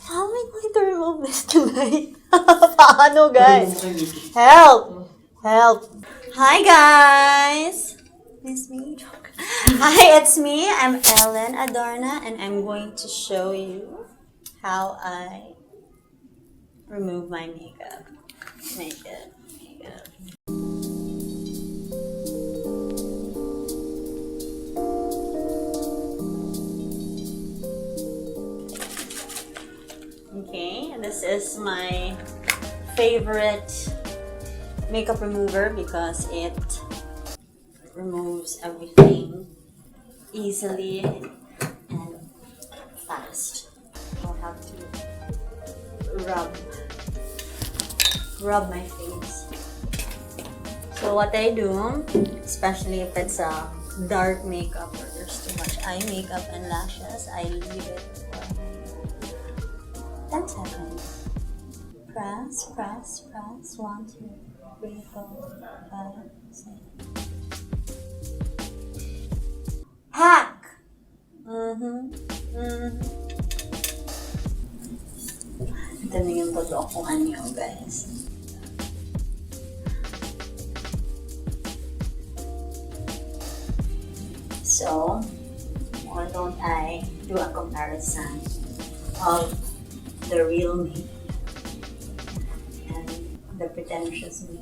How am I going to remove this tonight? Paano, guys? Help! Help! Hi, guys! It's me. Hi, it's me. I'm Ellen Adarna, and I'm going to show you how I remove my makeup. Makeup. Okay, this is my favorite makeup remover because it removes everything easily and fast. I'll have to rub my face. So what I do, especially if it's a dark makeup or there's too much eye makeup and lashes, I leave it for 10 seconds. Press, press, press. 1, 2, 3, 4, 5, 6. Hack! Ito na yung totoong nyo, guys. So, why don't I do a comparison of the real me and the pretentious me.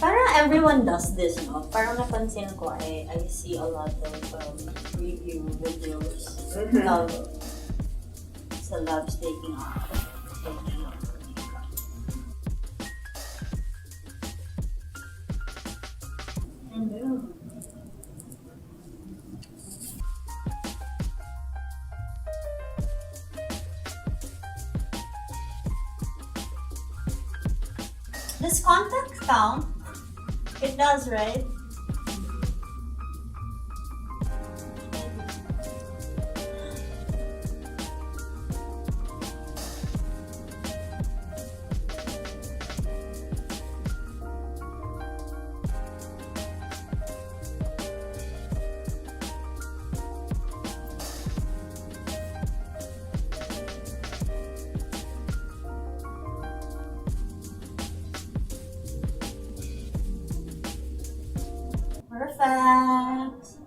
Parang everyone does this, no? Parang napansin ko, I see a lot of review videos of celebs taking off makeup. Does contact count? It does, right? Perfect.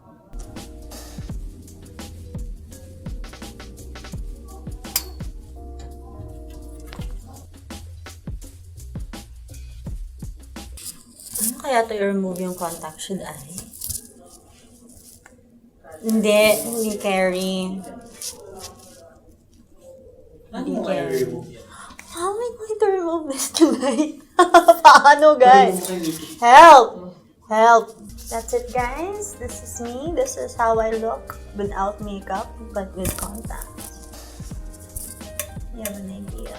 Ano kaya to i-remove yung contact? Should I? Hindi carry. Hindi carry. How am I going to remove this tonight? Paano, guys? Help! Help! That's it, guys. This is me. This is how I look without makeup, but with contacts. You have an idea.